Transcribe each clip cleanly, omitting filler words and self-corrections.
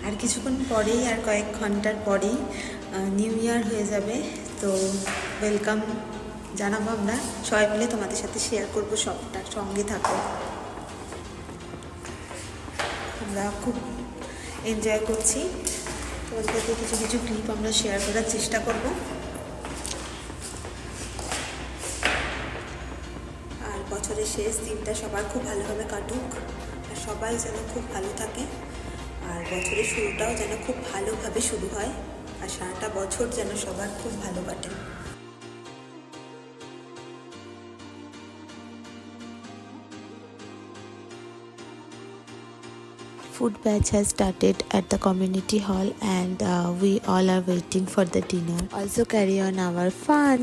আর কিছুক্ষণ পরেই, আর কয়েক ঘন্টার পরেই নিউ ইয়ার হয়ে যাবে। তো ওয়েলকাম জানাবো আমরা সবাই মিলে, তোমাদের সাথে শেয়ার করবো সবটা, সঙ্গে থাকো। আমরা খুব এনজয় করছি, তোমাদের সাথে কিছু কিছু ক্লিপ আমরা শেয়ার করার চেষ্টা করব। আর বছরের শেষ দিনটা সবার খুব ভালোভাবে কাটুক, আর সবাই যেন খুব ভালো থাকে, আর বছরের শুরুটাও যেন খুব ভালোভাবে শুরু হয়, আর সারাটা বছর যেন সবার খুব ভালো কাটে। Food batch has started at the community hall, and we all are waiting for the dinner. Also carry on our fun.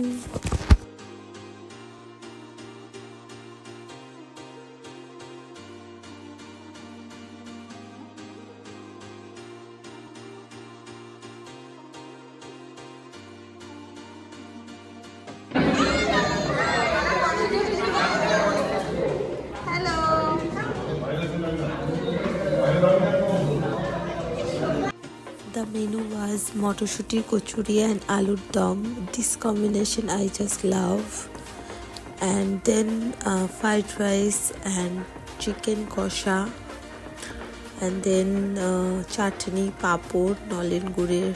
The menu was motorshuti, kochuri and aloo dum. This combination I just love. And then fried rice and chicken kosha. And then chutney, papod, nolen gurer,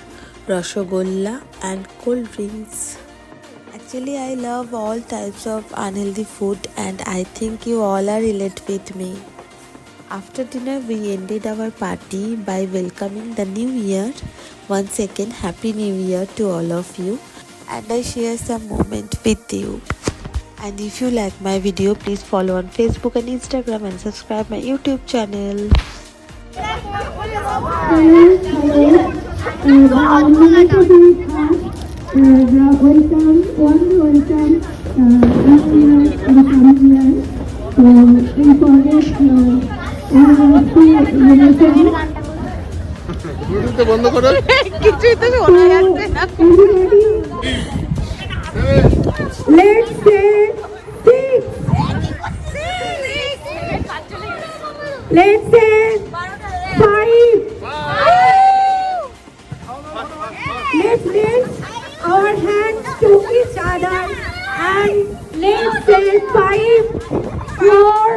rasgulla and cold drinks. Actually, I love all types of unhealthy food, and I think you all are relate with me. After dinner, we ended our party by welcoming the new year. Once again, Happy New Year to all of you. And I share some moment with you. And if you like my video, please follow on Facebook and Instagram and subscribe my YouTube channel. বন্ধ করো, কিছুই তো শোনা যাচ্ছে না। Let's say six. Let's say five. Let's raise our hands to each other and let's say 5, 4,